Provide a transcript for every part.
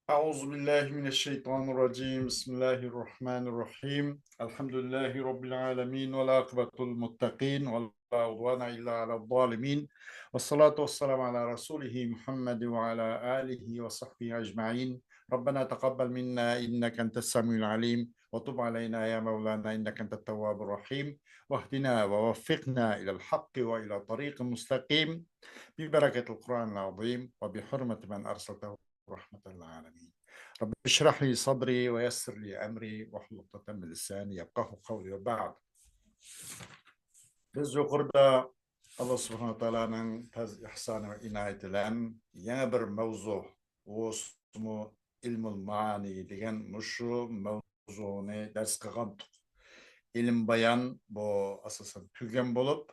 أعوذ بالله من الشيطان الرجيم بسم الله الرحمن الرحيم الحمد لله رب العالمين والعاقبة للمتقين ولا عدوان إلا على الظالمين والصلاة والسلام على رسوله محمد وعلى آله وصحبه أجمعين. ربنا تقبل منا إنك أنت السميع العليم وتب علينا يا مولانا إنك أنت التواب الرحيم واهدنا ووفقنا إلى الحق وإلى طريق مستقيم ببركة القرآن العظيم وبحرمة من أرسلته رحمة العالمين. رب اشرح لي صدري ويسر لي أمري واحلل عقدة من لساني يفقهوا قولي وبعد. Biz yuqorida Alloh subhanahu va taoloning ihsoni va inoyati bilan yana bir mavzu o'smu ilmul maani degan mushu mavzuni dars qilgandik. İlim bayan bu asosan tugan bo'lib,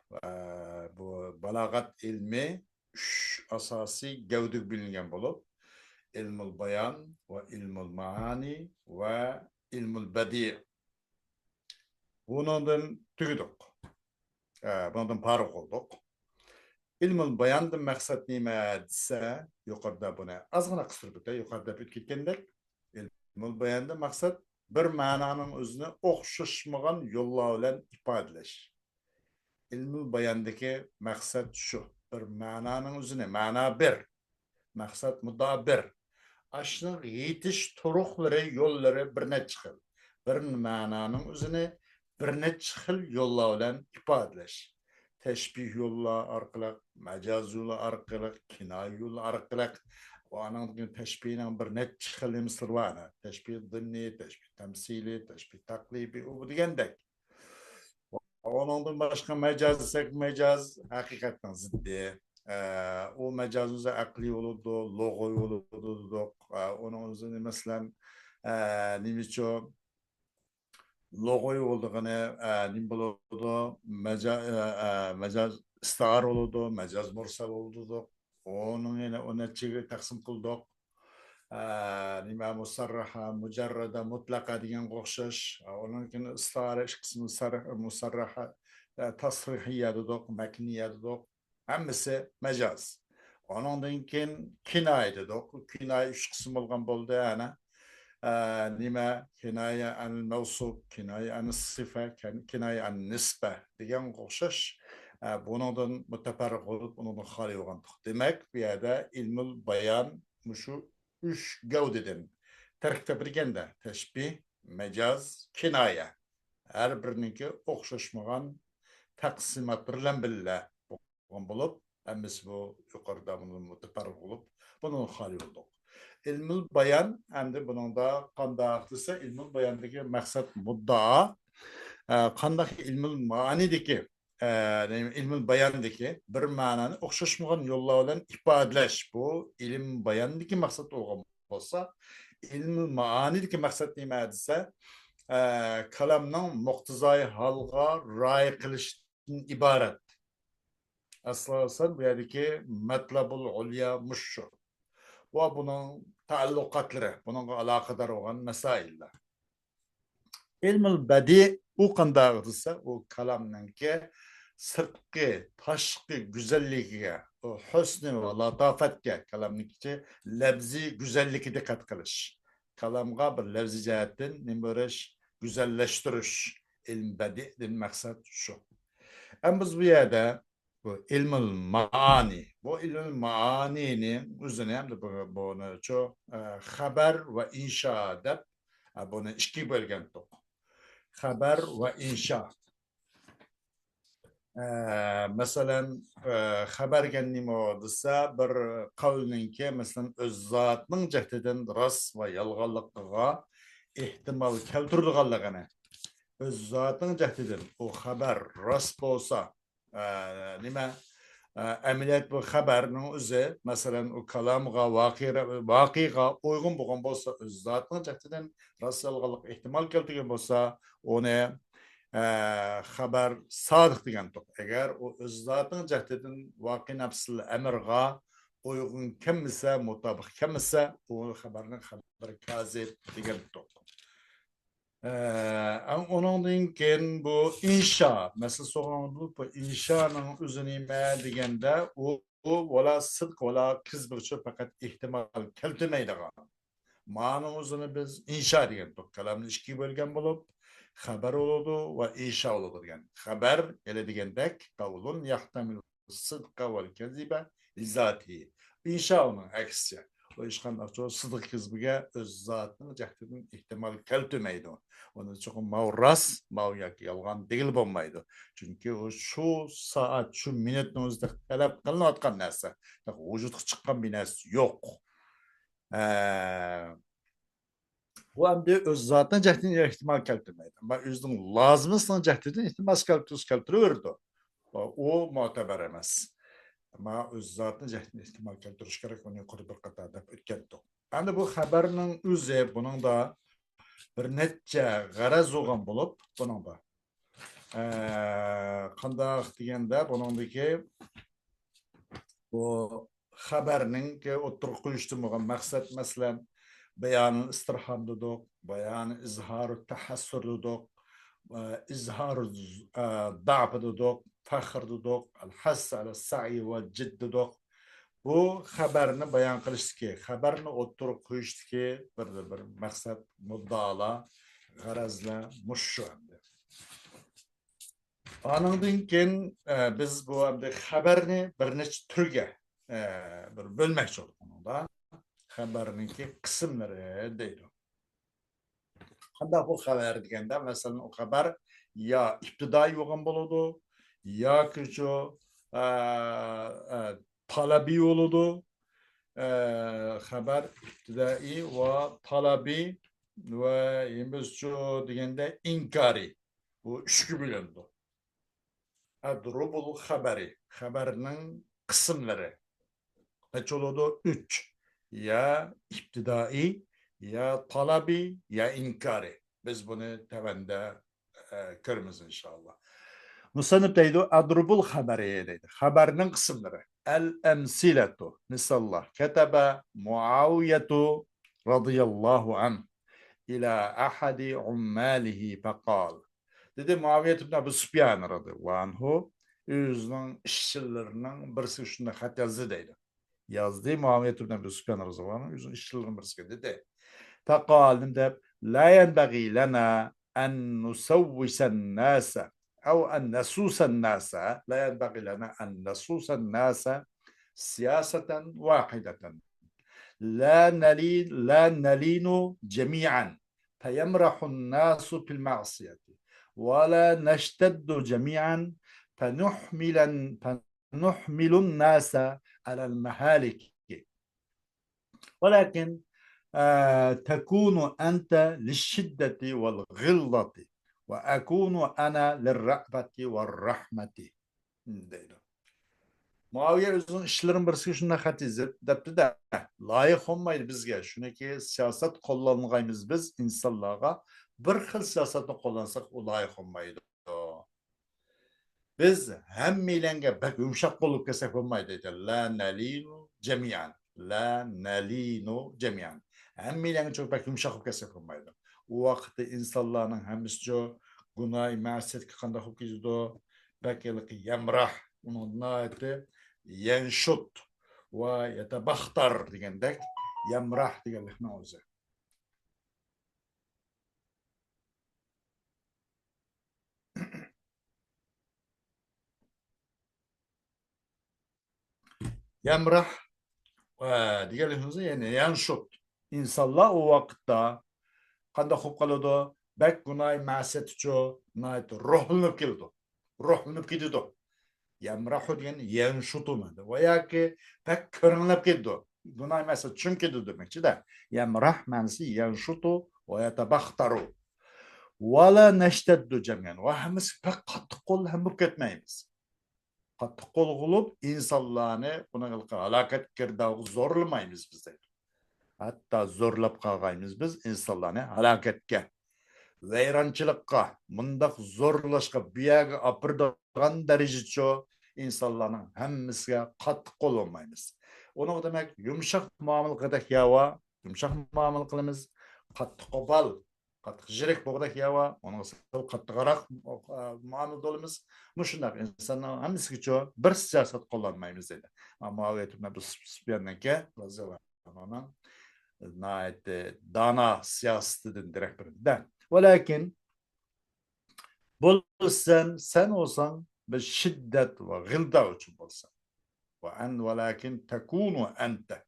bu balog'at ilmi uch asosiy gavdak bilingan bo'lib, ilmul bayan ve ilmul maani ve ilmul badi. Bundan tüydük. Bundan fark olduk. İlmul bayandan maksat nime dese yukarıda buna azgına kısır yukarıda bütkendek ilmul bayandan maksat bir mananın özüne okşuşmagan yolla bilen ifadeleş. İlmul bayandaki maksat şu. Bir mananın özüne mana bir. Maksat mudda bir. Aşının yetiş turuqları, yolları bir neçə xil. Bir mananın özünü bir neçə xil yolla bilen ifadeleş. Teşbih yolla arqılıq, məcaz yolla arqılıq, kinaye yolla arqılıq. O anın teşbihinin bir neçə xil misir var. Teşbih zınni, teşbih temsili, teşbih taklibi, o degендek. Ondan başka mecaz desek mecaz hakikaten ziddi. O mecazımıza akli olurdu, logo olurdu. Onun üzerine mesela nimiço logo olduğunu nim bulurdu, mecaz istar olurdu, mecaz mursal olurdu. Onun yine ona çiğ taksim kıldık. Nima musarraha, mujarrada, mutlaka degan o'xshash. Onun için istar kısmı musarraha, tasrihiya dedik, makniya dedik. Hammasi mecaz. Ondan keyin kinoya dedik. Kinoya uch qism bo'lgan bo'ldi ana. Nima kinoya an mavsuf, kinoya an sifa, kinoya an nisba degan o'xshash. Bundan mutafarriq bo'lib, undan xoli bo'lgandik. Demak, bu yerda ilmul bayan mushu üç gavdeden tarkib birganda teşbih, mecaz, kinoya. Her biriniki o'xshashmagan taqsimotlar bilan birga bo'lib, hammasi bu yuqorida buni mutafarriq bo'lib, buni xoli bo'ldik. İlmul bayan hamda buningda qanday desa, ilmul bayandagi maqsad muddao, qanday ilmul ma'nidagi ilmul bayandagi bir ma'noni o'xshashmagan yo'llar bilan ifodalash. Bu ilm bayandagi maqsad bo'lgan bo'lsa, ilmul ma'nidagi maqsad nima desa, kalamning muqtizoi holga rioya qilishdan iborat. Asosan bu yerdagi matlabul ulya mushu. Va bunun taalluqatlari, bununla aloqador bo'lgan masaillar. Ilmul badi u qanday desa, u kalamninki sirtqi, tashqi go'zalligiga, o husni va latofatga, kalamninki labzi go'zalligiga diqqat qilish. Kalamga bir labzi jihatdan nima bo'lish, go'zallashtirish. Ilm badi'dan maqsad shu. Ham biz bu yerda bu ilmul maani, bu ilmul maanini o'zini ham buni çok xabar va insho deb buni ikki bo'lgan to'q. Xabar va insho. Masalan, xabarga nima desa, bir qavlninki masalan o'z zotining jihatidan rost va yolg'onligiga ehtimol keltirganligini, o'z zotining jihatidan u xabar rost bo'lsa, nima amaliyat bu xabarning o'zi masalan u kalomga voqeaga uyg'un bo'lgan bo'lsa, o'z zotining jihatidan rost yolg'onlik ehtimol keltirgan bo'lsa, uni xabar sodiq degan to'q. Agar u o'z zotining jihatidan voqea nafsil amrga uyg'un kelmasa, mutobiq kelmasa, u xabarning xabari kazib degan to'q. Ondan keyin bu insho, masalan, so'g'on bu inshoning o'zi nima deganda, u wala sidq wala kizb uchun faqat ehtimol keltirmaydigan. ma'nimizni biz insha degan kalamni ikkiga bo'lgan bo'lib, xabar bo'ladi va insha bo'ladi degan. Xabar ele degandek qavlun yahtamil sidqa val kaziba lizati. İnsha uning aksi. O hech qanday sidq kizbiga o'z zotini jahdidan ehtimol keltirmaydi. Onu çoxum mau ras, mau yoki yolg'on degil bo'lmaydi. Chunki u shu soat, shu minutni o'zida talab qilinayotgan narsa. Vujudga chiqqan bir narsa yo'q. Bu hamda o'z zotini jahdidan ehtimol keltirmaydi. Va o'zining lozimini jahdidan ehtimol keltiraverdi. O mu'tabar emas. Ama o'z zotini jahdidan ehtimol keltirish kerak. Uni yuqori bir qator deb o'tgandik. Endi bu xabarning o'zi buning da bir necha g'araz bo'lgan bo'lib, buning da qandoq deganda buningdagi bu xabarning o'tirib qo'yishdan bo'lgan maqsad masalan bayon istirhom dedik, bayon izhor tahassur dedik, izhor da'f dedik, faxr dedik, al-hass ala sa'i va jidd dedik. Bu xabarni bayon qilishdiki, xabarni o'tirib qo'yishdiki bir maqsad, muddaolar, g'arazlar mushu. Anından keyin biz bu xabarni bir necha turga bir bo'lmoqchi bo'ldik. Bunda xabarninki qismlari deydi. Qanday bu xabar deganda, masalan, o xabar ya ibtidoiy bo'lgan bo'ladi, yoki shu talabiy bo'ladi. Xabar ibtidoiy va talabiy va biz shu deganda inkari. Bu uchga bo'linadi. Adrubul xabari, xabarning qismlari necha bo'ladi? 3. Ya ibtidoiy, ya talabiy, ya inkari. Biz buni tavanda ko'ramiz inshaalloh. Musannif deydi, adrubul xabari deydi. Xabarning qismlari. Al-amsilatu. Misallar. Kataba Muaviyatu radıyallahu anh ila ahadi ummalihi faqal. Dedi Muaviyet ibn Abu Sufyan radıyallahu anhu özünün işçilerinin birisi şunda xat yazdı deydi. Yazdı Muaviyet ibn Abu Sufyan radıyallahu anhu özünün işçilerinin birisi dedi. Faqal de la yenbaghi lana en nusawwisa an-nasa أو أن نسوس الناس لا ينبغي لنا أن نسوس الناس سياسة واحدة لا نلين جميعا فيمرح الناس في المعصية ولا نشتد جميعا فنحمل الناس على المهالك ولكن تكون أنت للشدة والغلظة وأكون أنا للرأفة والرحمة deydi. Muaviye özünün işlerin birisi şuna xat yazıp depti de layık olmaydı bizge. Şunaki siyaset kullanmayız biz insanlığa bir xil siyasatni kullansak o layık olmaydı. Biz hemmeylenge bek yumuşak olup kesek olmaydı deydi. La nalinu cemiyan. La nalinu cemiyan. Hemmeylenge çok bek yumuşak olup kesek olmaydı. O vakitte insanların hemisi günah, ma'siyat qanday qilib ketadi, balki yamrah, uning noiti yanshut va yatabaxtar degandek, yamrah deganlikni o'zi. Yamrah deganlikni o'zi, ya'ni yanshut. İnsanlar o vaqtda qanday qilib qoladi? Bak günah, ma'siyat uchun noiti ruhlanib keldi. Ruhlanib ketadi. Yamrahu degan yanshutmadi. Va yoki bak ko'rinlab ketdi. Günah ma'siyat tushib ketdi demakchi-da. Yamrah ma'nosi yanshutu va yatabaxtaru. Wala nashtaddu jamian. Va hammasi bak qattiq qo'l ham bo'lib ketmaymiz. Qattiq qo'l qilib insonlarni bunaqa halokat kirdog'i zo'rlamaymiz biz. Hatta zo'rlab qolgaymiz biz insonlarni halokatga, vayronchilikqa, mundaq zo'rlashga, buyaga opiradigan darajacha insonlarning hammasiga qattiq qo'l olmaymiz. Uni demak yumshoq muomala qildik yava, yumshoq muomala qilamiz, qattiq qo'pol, qattiq jirik bo'ldik yava, uni qattiqroq muomala qilamiz. Mushunaq insonlar hammasiga bir siyosat qo'llanmaymiz dedi. Muaviyat ibn Abu Sufyonga roziyallohu anhu nait dana siyasetinden direkt birinde. Velakin bolsan sen olsan bir şiddet ve gılda için bolsan. Velakin tekunu ente.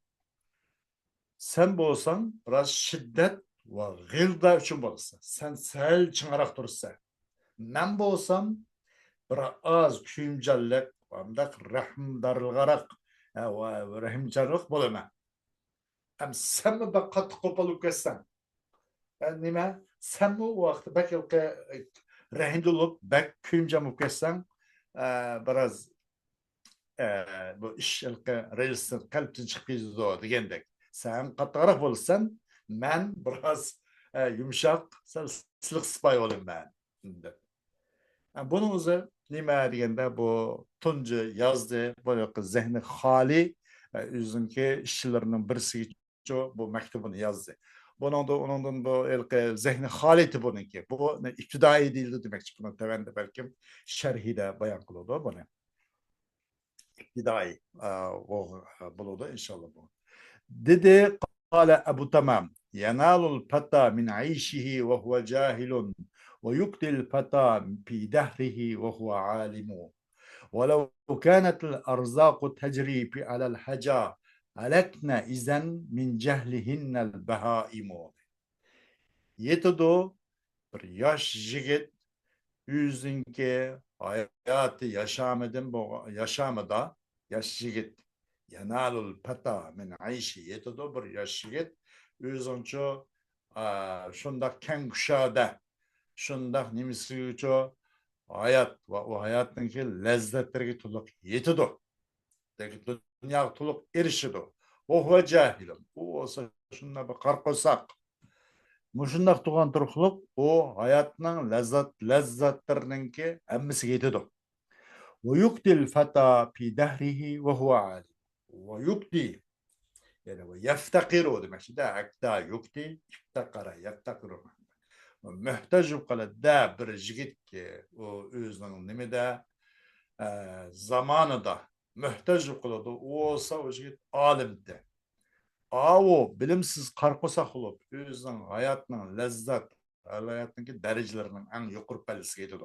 Sen bolsan biraz şiddet ve gılda için bolsan. Sen sel çınarak dursa. Men bolsam bir az kuyumcallık, amdak rahimdarlıgarak ve rahimcarlık bolama. Hem sen mi bak katı kopalıp geçsen? Yani nime? Sen mi o vakti bak yılki rahimde olup bak kuyumcamıp geçsen biraz bu iş yılki reilsin kalpten çıkıydı degendek. Sen katıgarak bolsan, men biraz yumuşak, silik sıpay olayım ben. Yani bunun üzerine nime degende bu tuncu yazdı, böyle zihni hali üzünki işçilerinin birisi bu mektubunu yazdı. Bunun da onun bu zihni haleti bununki. Bu iktidai değildi demek ki bunu tevende belki şerhi de bayan kılıyordu bunu. İktidai o buludu inşallah bu. Dedi قال أبو تمام ينال الفتى من عيشه وهو جاهل ويقتل الفتى في دهره وهو عالم ولو كانت الأرزاق تجري على الحجا هلكنا إذن من جهلهن البهائم. Yetidu bir yaş jigit yüzünke hayatı yaşamada yaş jigit yanalul pata min ayşi yetidu bir yaş jigit yüzünçe şundak kenguşada şundak nimisi hayat ve o hayatınki lezzetlerine tuluk yetidu. Dünya tuluk erişidu. O huve cahilim. O olsa şundan bir karkosak. Muşundaq tuğan turukluq o hayatının lezzetlerininki hemmisi yetidu. Ve yukdil feta fi dehrihi ve huve alim. Ve yukdi yani ve yeftakiru demek. Şimdi akda yukdi iftakara yeftakiru. Mühtecim kala da bir jigit ki o özünün nimede zamanı da mühtecim kaladı. O olsa o jigit alimdi. O bilimsiz qarqosa olup özünün hayatının lezzet hayatındaki derecelerinin en yukarı pellesiga yetadi.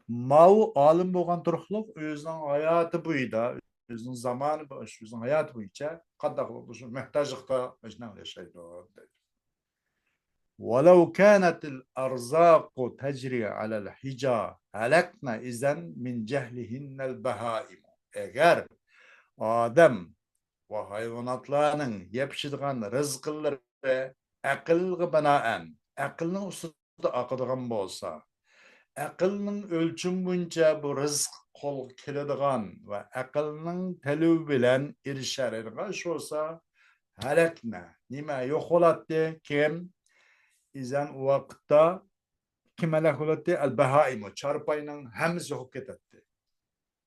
Mau alim bo'lgan turukluq özünün hayatı buyda, özünün zamanı, özünün hayatı boyunca qandaq shu muhtojlikda shunday yashaydi. ولو كانت الأرزاق تجري على الحجا هلكنا إذن من جهلهن البهائم. Eğer Adem ve hayvanatlarının yapışıdığan rızkları akılga binaen, akılının üstünde akıdığan bolsa, akılının ölçüm boyunca bu rızk kol kelediğan ve akılının telü bilen irişerine şu olsa halakna, nime yok olattı kim? İzen o vakitte kim helak olattı? El-Behaimu, çarpayının hemisi yok etti.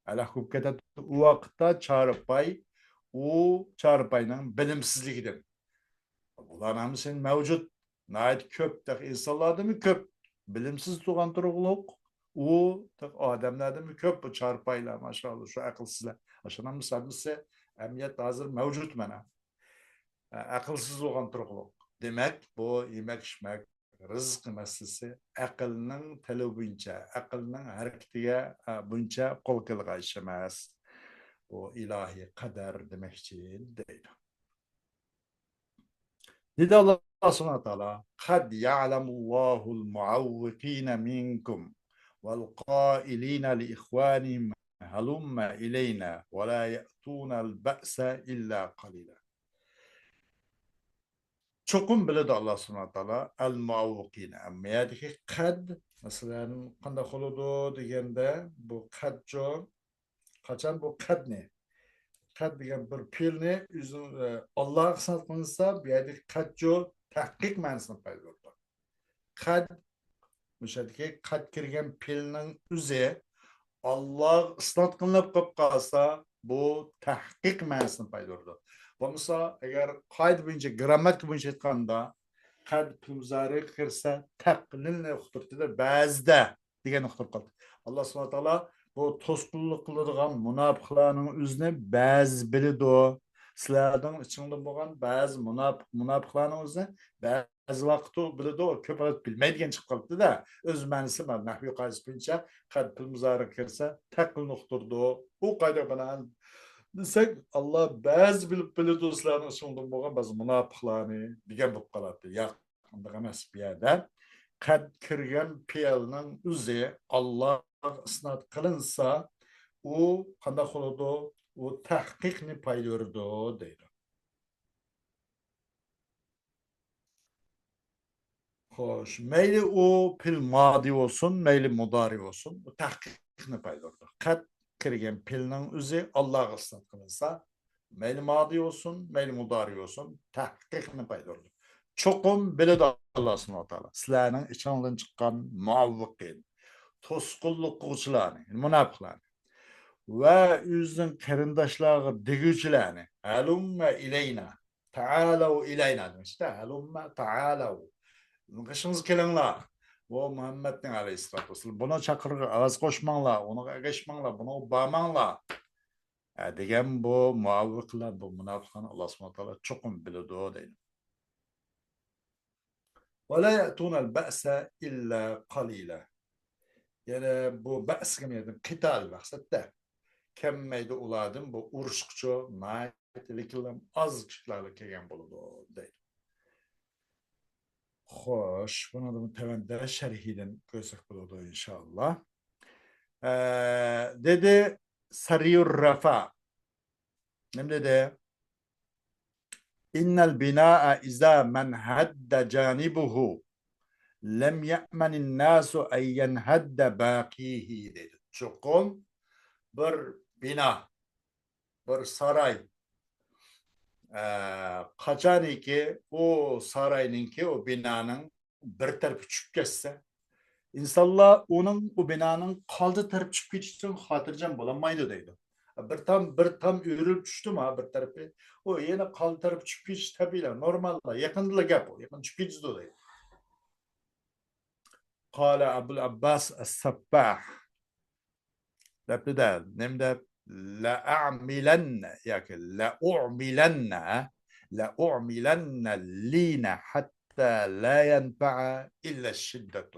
Helak etti. O vakitte çarpay o çarpayının bilimsizliğidir. Bular hamısı mevcut. Nait köp insanlarda mı köp? Bilimsiz tuğan turuluk. O adamlarda mı köp bu çarpayla maşallah şu akılsızlar. Aşağıda mı emniyet hazır mevcut bana. Akılsız olan turuluk. Demek bu yemek içmek rızık meselesi akılının teli boyunca, akılının hareketiye boyunca kol kılga işemez. O ilahi kader demek için değil. Dedi Allah subhanahu wa ta'ala kad ya'lamullahu al-muavvikina minkum والقائلين لإخوانهم هلم إلينا ولا يأتون البأس إلا قليلا. Çokum biledi Allah subhanahu wa ta'ala el-muavvikina. Ama yadiki kad mesela kanda koludu degende bu kadco kaçan bu kad ne? Kad degan bir fe'lni Allohga xizmat qilinsa bu yerda qadjo tahqiq ma'nosini paydo bo'ldi. Qad o'shadagi qad kirgan fe'lning o'zi Alloh isnot qilinib qolib qolsa bu tahqiq ma'nosini paydo bo'ldi. Bo'lmasa agar qoida bo'yicha grammatika bo'yicha aytganda qad muzari kirsa taqlilni uqtirdi ba'zida degan uqtirib qoldi. Alloh subhanahu wa taolo bu to'sqinlik qiladigan munofiqlarning o'zini ba'zi biladi. Sizlerden içinde boğan bazı münafıklarning o'zi bazı vaqt u biladi u ko'p vaqt bilmaydigan chiqib qolibdi da o'z ma'nisi bor nahviy qoidalar bo'yicha qad pul muzora kirsa taqil nuqturdi u qoida bilan desak Alloh ba'zi bilib biladi sizlarning içinde bo'lgan ba'zi munofiqlarni degan bo'lib qoladi yo'q unday emas bu yerda qad kirgan piyalning o'zi Alloh isnot qilinsa u qanday qiladi u tahqiqni paydo'rdi deydi. Xo'sh, mayli u pil modi olsun, mayli mudari olsun, bu tahqiqni paydo'rdi. Qad kirgan pilning o'zi Allohga isnot qilinsa, mayli modi olsun, mayli mudari olsun, tahqiqni paydo'rdi. Cho'qim biladi Alloh subhanahu va taolo. Sizlarning ichingizdan chiqqan muavviqin, to'sqinlik qiluvchilarni, munofiqlarni va o'zining qarindoshlarga deguvchilarni halumma ilayna ta'alu ilayna demişti. Halumma ta'alu. Qışınız kelinglar. Bu Muhammedning alayhissalatu vassalam buni chaqirga ovoz qo'shmanglar, uni agashmanglar, buni bormanglar. Degan bu muavviqlar, bu munofiqlarni Alloh subhanahu va taolo cho'qim biladi deydi. Va la ya'tuna al-ba'sa illa qalila. Yana bu ba's demaydi, qital maqsadda. Kemmaydi ulardan bu urushqchi, maytliklar az kishilar kelgan bo'ladi deydi. Xo'sh, buni da tavanda sharhidan ko'rsak bo'ladi inshaalloh. Dedi Sariyur Rafa. Nima dedi? Innal bina'a iza man hadda janibuhu lam ya'manin nasu an yanhadda baqihi dedi. Cho'qim bir bina, bir saray qachoniki u sarayninki u binoning bir tarafi tushib ketsa insonlar uning u binoning qoldi taraf tushib ketishdan xotirjam bo'lolmaydi deydi. Bir tam o'rilib tushdimi bir tarafi u yana qoldi taraf tushib ketish tabiiy normal yaqinda gap u yaqin tushib ketdi deydi. Qala Abul Abbas as-Sabbah dabda nemda لأعملن ياكل لأعملن اللين حتى لا ينفع إلا الشدة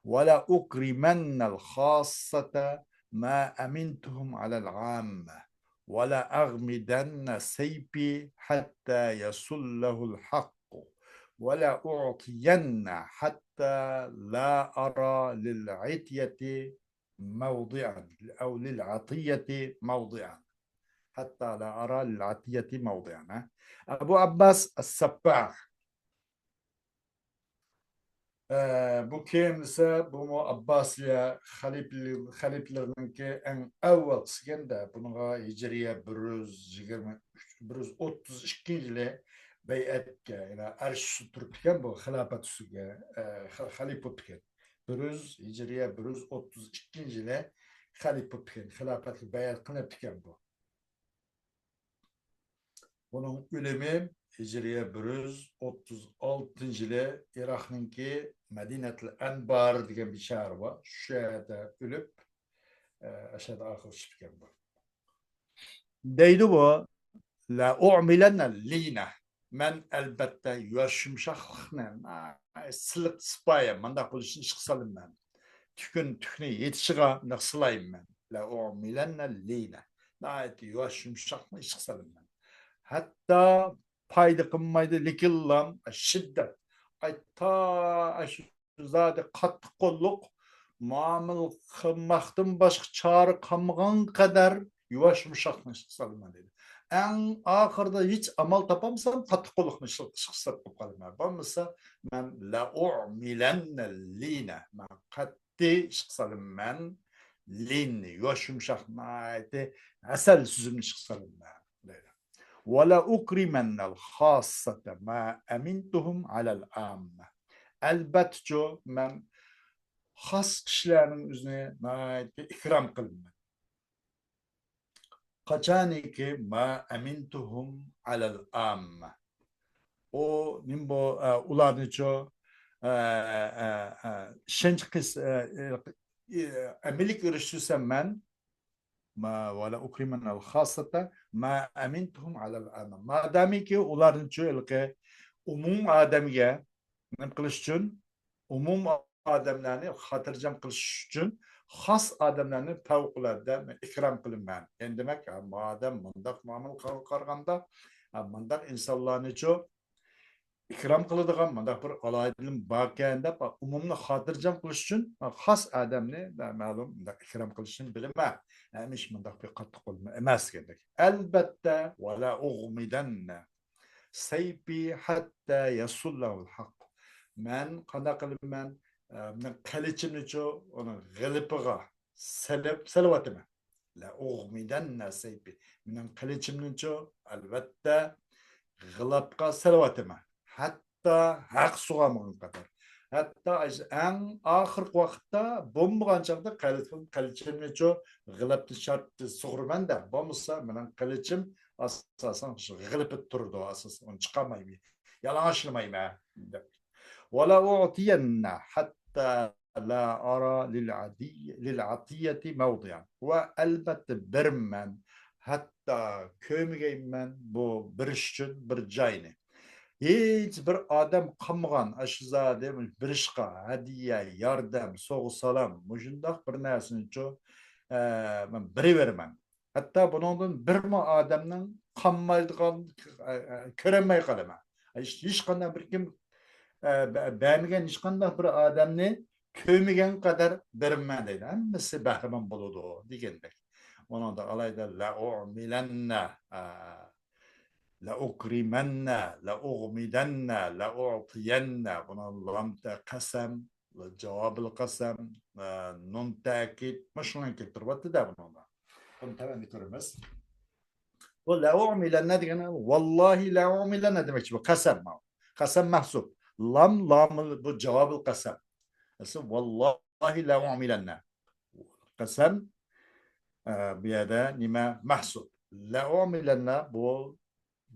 ولا أكرمن الخاصة ما أمنتهم على العامة ولا أغمدن سيفي حتى يصله الحق ولا أعطين حتى لا أرى للعتية موضعا أو للعطية موضعا حتى لا أرى للعطية موضعا. أبو عباس السباح bu kimse bu Abbasiya haliflerinki en evvel sigende bunga Hicriye 132 yılı beyetke yani arş turtken bu hilafet üstüge halifet tüken 100 132 yılı halifet tüken hilafetli beyet kılıp tüken bu. Bunun ölümü Hicriye 136 yılı Irak'ınki Medine'l Enbar degan bir şehir var. Şu yerde ölüp aşağıda ahir çıkıyor bu. Deydi bu la u'milenne lina men elbette yoshimshaqlikni siliq sipaya manda qilishni chiqsalim men tukni yetishiga naqsilayim men la u'milenne lina naati yoshimshaqni chiqsalim men hatta payda qilmaydi likillam shiddat ayta zade qattiq qo'lliq muomil qilmoqdan boshqa chora qolmagan qadar yuvosh yumshoqni chiqsaman dedi. En ahırda hiç amal tapamsam qattiq qo'lliqni chiqsab qilib qolaman. Bo'lmasa men la u'milenne lina men qatti chiqsaman linni yuvosh yumshoqni asal so'zimni chiqsaman dedi. ولا أكرمن الخاصة ما أمنتهم على العامة. Elbette men xas kişilerin üzerine ikram kılınma. Kaçaniki ma amintuhum alal amme. O nimbo ularniço şenç kız emilik ürüştürsem men ma ve la ukrimenel hasata ma amintuhum alel amam. Madamiki ularning ilki umum adamga nima qilish uchun, umum odamlarni xotirjam qilish uchun xos odamlarni favqulodda ikrom qilinman. Endi demak, odam mundaq muomala qilganda, mundaq insonlarni-chu ikrom qiladigan mundaq bir aloyidim bor ekan deb umumni xotirjam qilish uchun xos odamni ma'lum ikrom qilishni bilaman. Hamish mundaq bir qattiq qo'lma emas kerak. Albatta wala ughmidanna sayfi hatta yasullahu al-haq. Men qanday qilibman? Men qilichimni-chu uni g'ilipiga salavatıman. La ughmidanna sayfi. Men qilichimni-chu albatta g'ilapqa salavatıman. Hatta haq sug'amagan qadar. Hatta eng oxirgi vaqtda bo'lmagan chog'da qilichimni-chu g'ilapni shart sug'urmanda. Bo'lmasa mening qilichim asosan g'ilipib turdi asosan. Uni chiqarmayman. Yalang'ochlamayman. ولا أعطين حتى لا أرى للعطية موضعا وألبت برمن حتى kömgeymen bu bir iş için bir joyni. Hiç bir adam qilmagan ashuzada bir ishqa hadiya, yordam, so'g'u salam, mushundaq bir narsani-chu men beraverman. Hatto buningdan birma odamning qolmaydigan ko'rmay qolaman. Hech qanday bir kim beğenmeyen hech qanday bir odamni ko'migan qadar berman deydi. Hammasi bahramon bo'ladi degandek. Onda alayda la u'milanna la ukrimanna la ughmidanna la u'tiyanna. Buna lamta qasam, javobul qasam, nun ta'kid mashuna keltiryapti da bunda. Buni tavam etamiz. Bu la u'milanna degani vallahi la u'milanna demakchi bu qasam. Qasam mahsub. Lam bu javobul qasam. Vallahi la u'milanna. Qasam bu yerda nima mahsub. La u'milanna bu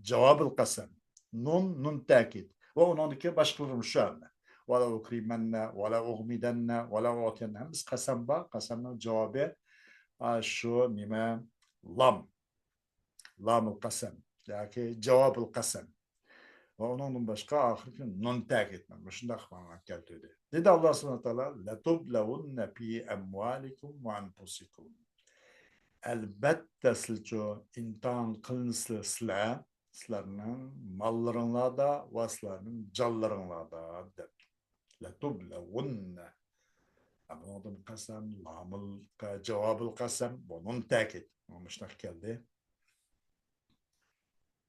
javobul qasam. Nun ta'kid. Va uningki boshqalarimiz shu anda. Vala ukrimanna, vala ughmidanna, vala u'tiyanna. Biz qasam bor, qasamning javobi shu nima lam. Lamul qasam. Yoki javobul qasam. Ve onun başka ahirki nun ta'kid. Shunday qilib keltirdi. Dedi Alloh subhanahu va taolo: "La tublawunna fi amwalikum wa anfusikum." Albatta sizlar imtihon qilinsizlar, sizlarning mollaringlarda va sizlarning jonlaringlarda deb. La tublawunna. Bundan qasam, lamul javobul qasam, bunun ta'kid. Shunday keldi.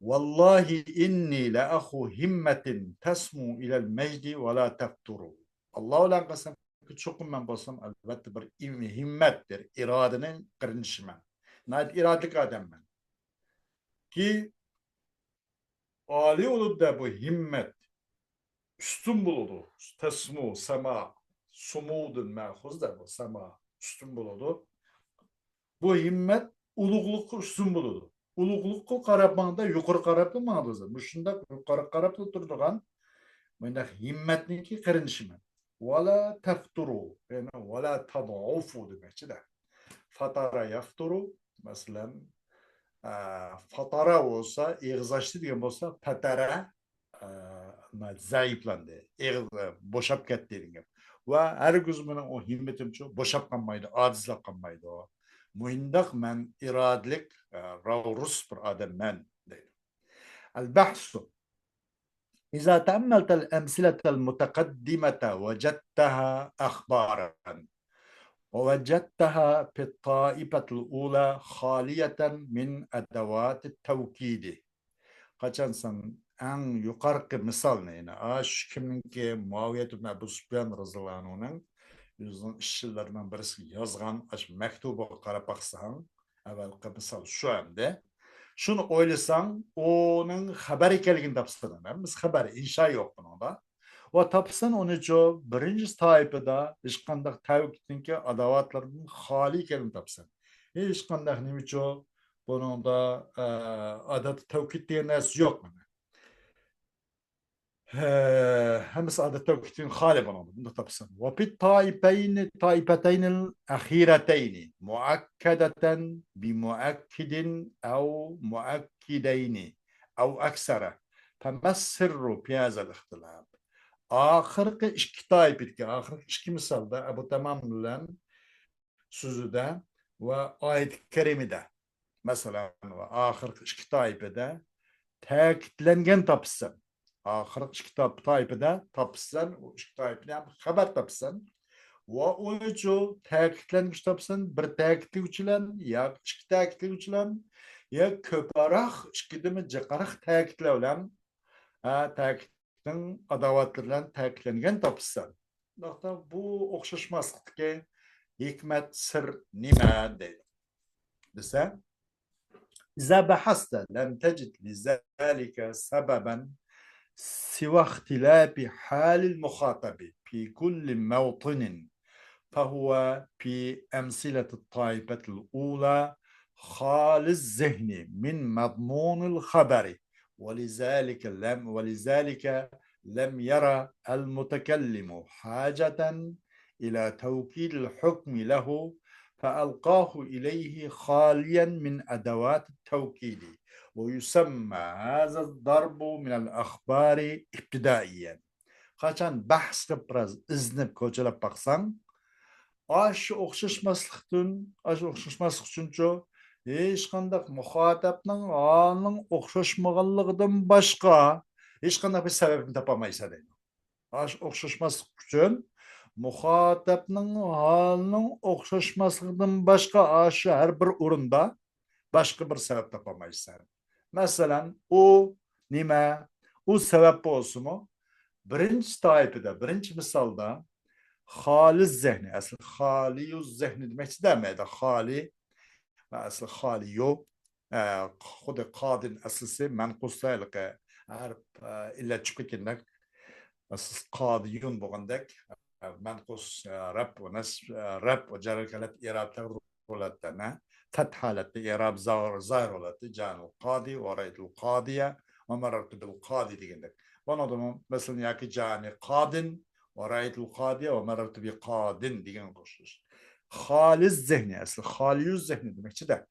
Vallahi inni la akhu himmetin tasmu ilal mecdi ve la tafturu. Allah ulan qasam çokum men bolsam albatta bir himmettir. İradenin qırınışı men. Nayt iradelik adam men. Ki ali olup da bu himmet üstün buludu. Tasmu, sama, sumudun mehuz da bu sama üstün buludu. Bu himmet ulugluk üstün buludu. Ulug'liqqa qarabmanda yuqori qarab turmadi. Mushunda yuqori qarab turadigan mana himmatniki qirinishi. Wala tafturu, ya'ni wala tad'ufu demakchi-da. Fatara yafturu, masalan, fatara bo'lsa, eg'izashdi degan bo'lsa, fatara zaiflandi, bo'shab ketdi degan. Va hargiz meni o himmatimcha bo'shab qolmaydi, ojizlab qolmaydi. Muindaq men irodlik ravrus bir odam men deydi. Al-bahsu. إذا تأملت الأمثلة المتقدمة وجدتها أخبارا ووجدتها في الطائفة الأولى خالية من أدوات التوكيد. Qaçansan en yukarı misalni, yani şu kiminki Muaviyet ibn Ebu Süfyan radhiyallahu anhu'nun yüzün işçilerinden birisi yazgan mektubu qarab baksan, evvelki misal şu anda. Şunu oylasan, onun haberi ekanligini tapsan. Biz haberi, inşa yok bununda. Ve tapsan onu birinci sayfada hech qanday tavkidninki adovatlardan xoli ekanligini tapsan. Hech qanday nima bununda adat tavkid degan narsa yo'q. همس عادة كتير غالبا من طبسا وفي الطائفتين الأخيرتين مؤكدة بمؤكد أو مؤكدين أو أكثر. فما السر في هذا الاختلاف؟ آخر إشكي طائفة آخر إشكي مثال ده أبو تمام لن سوزودا وآية كريمة ده مثلا وآخر إشكي طائفة ده تاكتلنген tapsan. Ahırat kitap taipede tapsan, o kitapne haber tapsan. Ve oyucu takitlenmiş tapsan, bir takitli uçulan, ya iki takitli uçulan, ya köparak, iki de mi cakarak takitle olan, takitin adavatlarla takitlengen tapsan. Nokta bu okşaşmazlık ki hikmet sır nime değil. Dese, إذا بحثت لم تجد لذلك سببا سوى اختلاف حال المخاطب في كل موطن، فهو في أمثلة الطائفة الأولى خال الذهن من مضمون الخبر، ولذلك لم يرى المتكلم حاجة إلى توكيد الحكم له، فألقاه إليه خاليا من أدوات التوكيد، ويسمى هذا الضرب من الأخبار ابتدائيا. Kaçan bahs biraz iznip koçalap baksan, aş okşaşmaslık çünkü hiç kandak muhatapның anın okşaşmağanlığından başka hiç kandak bir sebebini tapamaysa deydi. Aş okşaşmaslık için muhatapның anın okşaşmaslıktan başka aşı her bir orunda başka bir sebep tapamaysa. Mesela o nime, o sebep olsun mu? Birinci taifede, birinci misalda hali zihni, asıl hali zihni demek istemedi. Hali, asıl hali yok. Kudu kadın aslısı menkusaylık. Harp illa çıkıkındak asıl kadiyun boğandak menkus rap ve nas rap ve jarakalat irablar rolatana فتحالة إعراب ظاهر ولات جان القاضي ورأيت القاضية ومررت بالقاضي ديجندك ونظم مثلا ياكي جاني قاضٍ ورأيت القاضية ومررت بقاضٍ ديجن قصص خالي الذهني أصل خالي الذهني demek de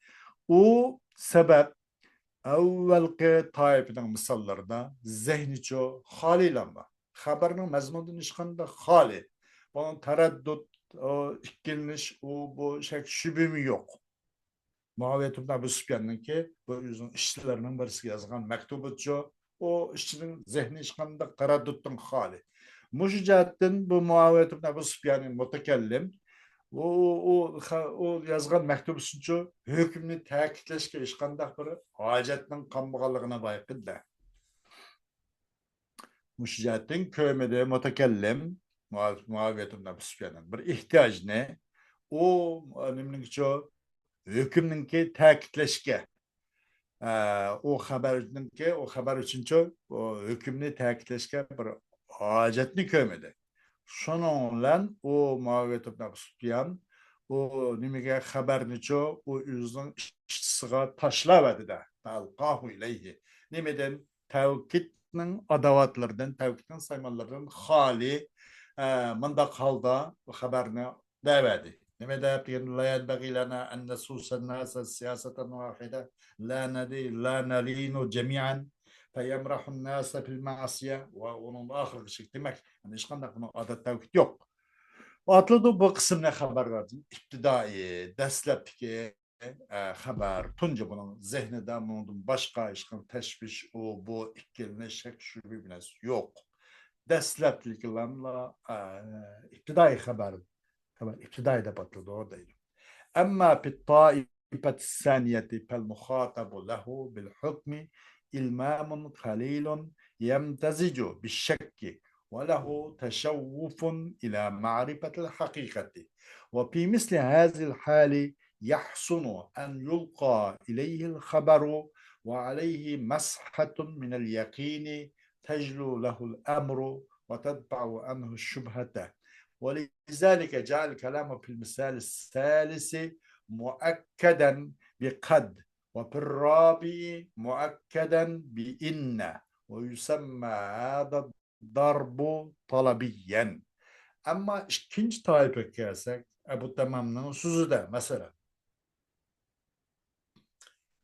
o sebep evvelki taifeden misallarda zihni ço hali lamba haberinin mezmunun işkanda hali bunun tereddüt o ikilmiş o bu şey şüphemi yok. Muaviyet ibn Ebu Süfyan'ınki bu yüzün işçilerinin birisi yazgan mektubutçu o işçinin zihni işkanda tereddütün hali. Müşcihattin bu Muaviyet ibn Ebu Süfyan'ın mutekellim o yazgan mektup üçüncü hükümni ta'kidlashga hech qanday bir hojatning qolmaganligini bayqidi. Müşcihattin kömede mutakellim Muaviyet ibn Ebu Süfyan'ın bir ihtiyacını o nimninki hükümninki ta'kidlashga o haber üçüncü o hükümni ta'kidlashga bir hojatni kömedi. Şonunla o Muaviyet ibn Ebu Süfyan o nimege haberini ço o yüzden işçisiga taşlavadı da alqahu ileyhi. Nimeden tevkidnin adavatlardan, tevkidnin saymanlardan hali mındaq halda bu haberini davadi. Nime deyip la yenbagi lana en nesusen nasa siyaseten vahide la nalinu cemiyen فيمرح الناس في المعصية وonun ahir bir şey demek. Yani hiç kandak bunu adet tevkid yok. Atladı bu kısımda haber verdim. İptidai, deslepki haber. Tunca bunun zihninde bunun başka işkan teşviş o bu ikilini şek şübibines yok. Deslepliklerle iptidai haber. İptidai de patladı oradaydı. أما في الطائفة الثانية فالمخاطب له بالحكم إلمام قليل يمتزج بالشك وله تشوف إلى معرفة الحقيقة، وفي مثل هذه الحال يحسن أن يلقى إليه الخبر وعليه مسحة من اليقين تجلو له الأمر وتدفع عنه الشبهة. ولذلك جاء الكلام في المثال الثالث مؤكدا بقد وفي الرابع مؤكدا بإن، ويسمى هذا darbu talabiyen. Ama ikinci taife gelsek, bu tamamının sözü de mesela.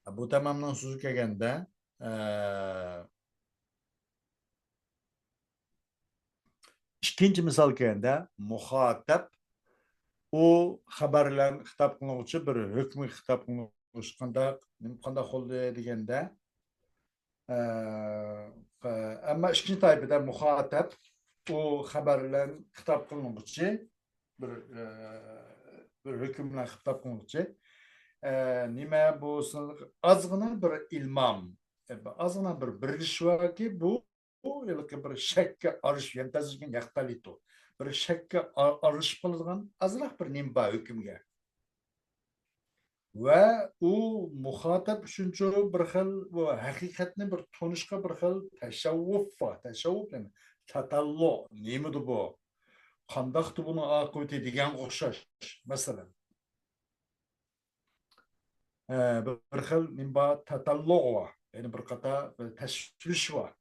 Bu tamamının sözü kelgende ikinci misal kelgende muhatap o haberlerin hitap kılınıcı bir hükmü hitap kılınıcı kanda oldu degende ama ikinci taifede muhatap o haberlerin hitap kılınıcı bir bir hükümle hitap kılınıcı nime bu azgına bir ilmam azgına bir birliş var ki bu bir şekke arış yentezgin yaktalito bir şekke arış kılgan azrak bir nimba hükümge ve o muhatap üçüncü bir xil bu hakikatni bir tunuşqa bir xil teşavvuf var teşavvuf yani tatallo nemidi bu qandaqdı bunu aqibeti degan o'xshash masalan bir xil nimba tatallo var yani bir qata tashvish var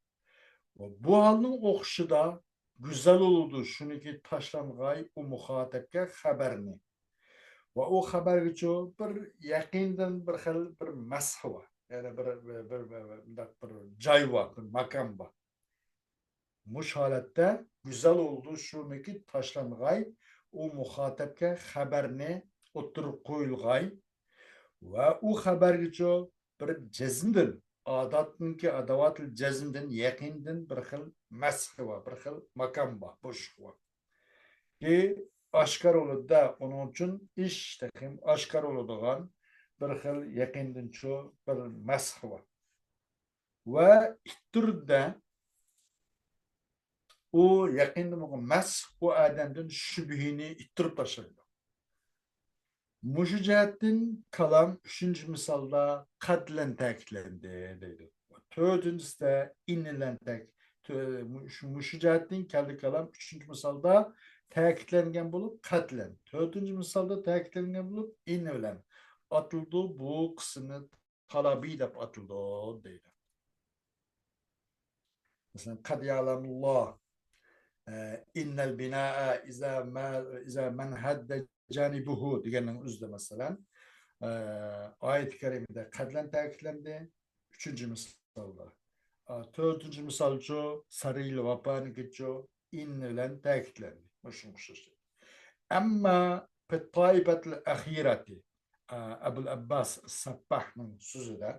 bu halning o'qishida güzel oldu shuniki tashlang'ay u muhatapga xabarni ve o xabargacha bir yaqindan bir xil bir mash var yani bir joy var bir makon bor mush holatda güzel oldu shuniki tashlang'ay u muhatapga xabarni o'ttirib qo'yilg'ay va u xabargacha bir jazmdan odatniki adovatil jazmdan yaqindan bir xil mashi bor bir xil makon bor bo'shliq bor ki oshkor bo'ladi uning uchun ish oshkor bo'ladigan bir xil yaqindan bir mash bor va turda u yaqinda bo'lgan mash u odamdan shubhini ittirib tashlaydi mushu jihatdan kalam uchinchi misolda qatlan ta'kidlandi deydi to'rtinchisida inilan mushu jihatdan kaldi kalam uchinchi misolda ta'kidlangan bo'lib qatlan to'rtinchi misolda ta'kidlangan bo'lib ini bilan otildi bu qismni talabiy deb otildi deydi masalan qad ya'lamulloh innal binaa iza man hadda janibuhu deganning o'zida masalan oyat-i karimada qadlan ta'kidlandi uchinchi misolda to'rtinchi misolchu saril vapanikichu in bilan ta'kidlandi amma toifatil axirati abul abbas sabbahning so'zida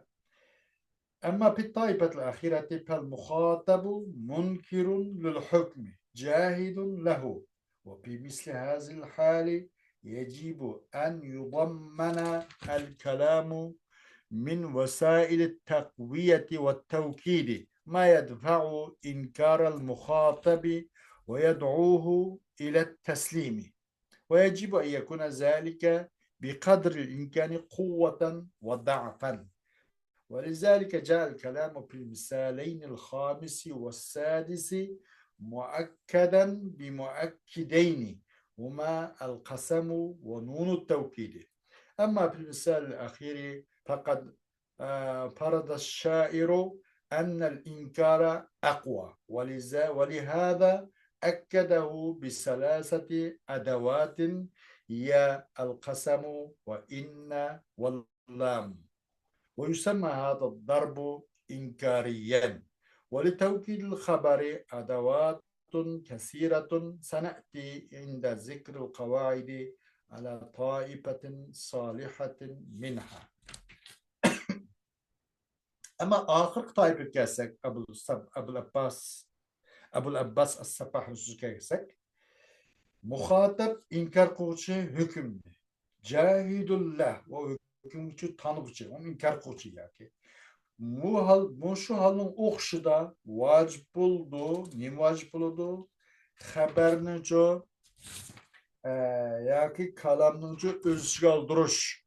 أما في الطائفة الأخيرة فالمخاطب منكر للحكم جاهد له وفي مثل هذه الحال يجب أن يضمن الكلام من وسائل التقوية والتوكيد ما يدفع إنكار المخاطب ويدعوه إلى التسليم ويجب أن يكون ذلك بقدر الإمكان قوة وضعفا ولذلك جاء الكلام في المثالين الخامس والسادس مؤكدا بمؤكدين هما القسم ونون التوكيد أما في المثال الأخير فقد فرض الشاعر أن الإنكار أقوى ولهذا أكده بثلاثة أدوات هي القسم وإن واللام ويسمى هذا الضرب إنكاريا ولتوكيد الخبر أدوات كثيرة سنأتي عند ذكر القواعد على طائفة صالحة منها أما آخر طائفة كاسك أبو العباس السباح كاسك مخاطب إنكار قوشي حكم جاهد الله hükümcü tanıgıcı, onu inkar kılıcı yani. Şu halın okşuda vacip buldu, ne vacip buldu? Habernince ya ki kalamnince özgül duruş.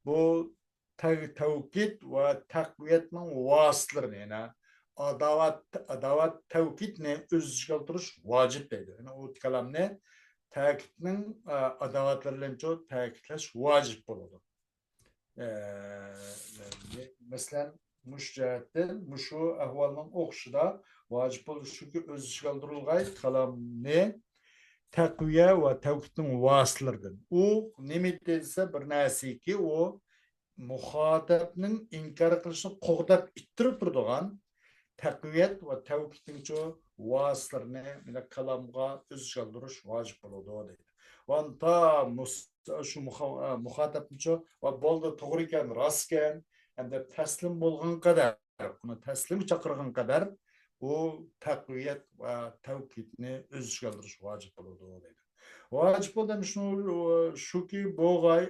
Bu tevkid ve takviyetinin vasıtları yani. Adavat tevkid ne özgül duruş vacip dedi. Yani o kalam ne? Tevkidinin adavatlarıyla tevkidleş vacip buldu. Mesela muş cihettin muşu ahvalının okşuda vacip bo'lishi shuki o'z ichiga oldirilgan kalamni taqviya va tavhidning vositalaridan. U nima desa bir narsaki u muxotabning inkor qilishini qo'g'dab ittirib turadigan taqviyat va tavhidning vositalarini mana kalamga o'z ichiga oldirish vojib bo'ladi deydi. Va ta shu muxotabni va bo'ldi to'g'ri ekan, rost ekan, hamda taslim bo'lgan qadar, uni taslim chaqirgan qadar u taqviyat va tavhidni o'z ichiga oldirish vojib bo'ladi deydi. Vacip olan şu ki boğay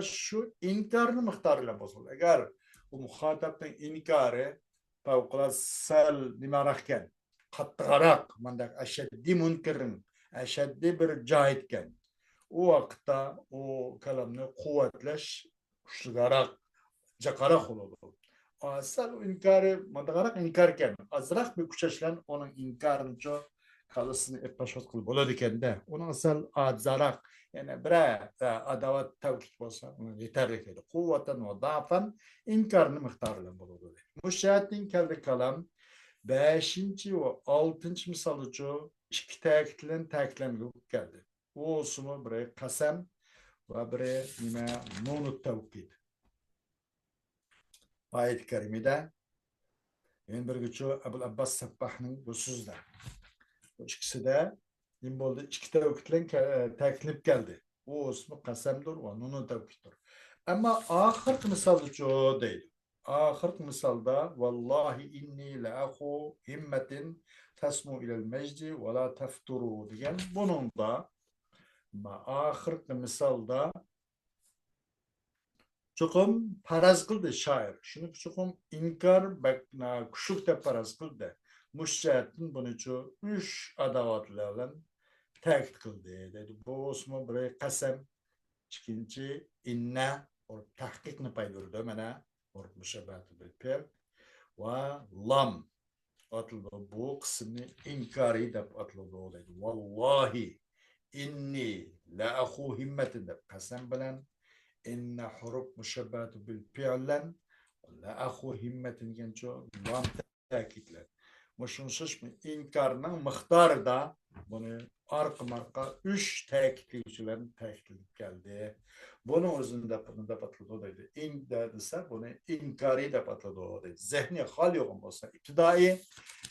şu inkarını miktarıyla bozuldu. Eğer bu muhatapın inkarı fevkalade sel nimarahken kattıgarak mandak eşeddi münkirin eşeddi bir cahitken o vakitte o kalamını kuvvetleş kuşlugarak cakarak oldu. Asal inkarı mandagarak inkarken azrak bir kuçaşlan onun inkarını çok kalısını etpaşot kılıp oladı kendi. Onun asal adzarak yani bir adavat tevkit olsa onun yeterli kedi. Kuvveten ve dafan inkarını miktarıyla buludu. Müşahitin keldi kalam 5. ve 6. misalıcı iki tekitlen geldi. O olsun bir kasem ve bir nime nunu tevkit. Ayet-i kerimede yani bir güçü Ebu Abbas Sabbah'ın bu sözler. Bu ikisi de iki tevkitlen teklif geldi. O ismi kasemdir ve nunu tevkittir. Ama ahir misalda çoğu değil. Ahir misalda vallahi inni le'ahu himmetin tesmu ilel mecdi ve la tefturu diyen bunun da ahir misalda çokum paraz kıldı şair. Şunu çokum inkar bakna kuşuk da paraz kıldı. Müşahitin bunu çoğu 3 adavatlarla tekit kıldı dedi. Bu osmu buraya kasem ikinci inne or tahkikni paydurdu mana or müşabahatı bilpir ve lam atıldı. Bu kısmını inkari dep atıldı dedi. Vallahi inni la ahu himmetin dep kasem bilen إن حروف مشبهة بالفعل ولا أخو همة جنجو لام تأكيد لك مش نصش من إنكارنا مختار da bunu arka 3 tekitçilerin tekit geldi. Bunu özünde patladı dedi. İn dediyse bunu inkari de patladı dedi. Zihni hal yok olsa iptidai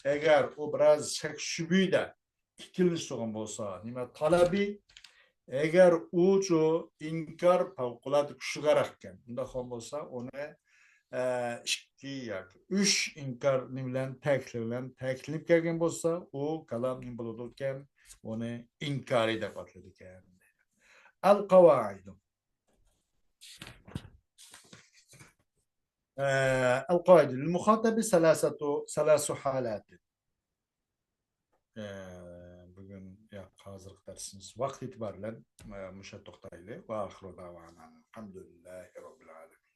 eğer o biraz şek şübhi de ikilmiş olsa nime talebi eğer ucu inkar fevkalade kuşugarakken bunda olsa onu iki yak 3 inkar bilen teklif gelgen olsa o kalam nim bulurken onu inkari de patladıkken. Al kavaidu. القواعد للمخاطب ثلاث حالات. Bugün hazırlık dersiniz vakit itibariyle müşahede toktaylı ve ahiru davana. Elhamdülillahi Rabbil alemin.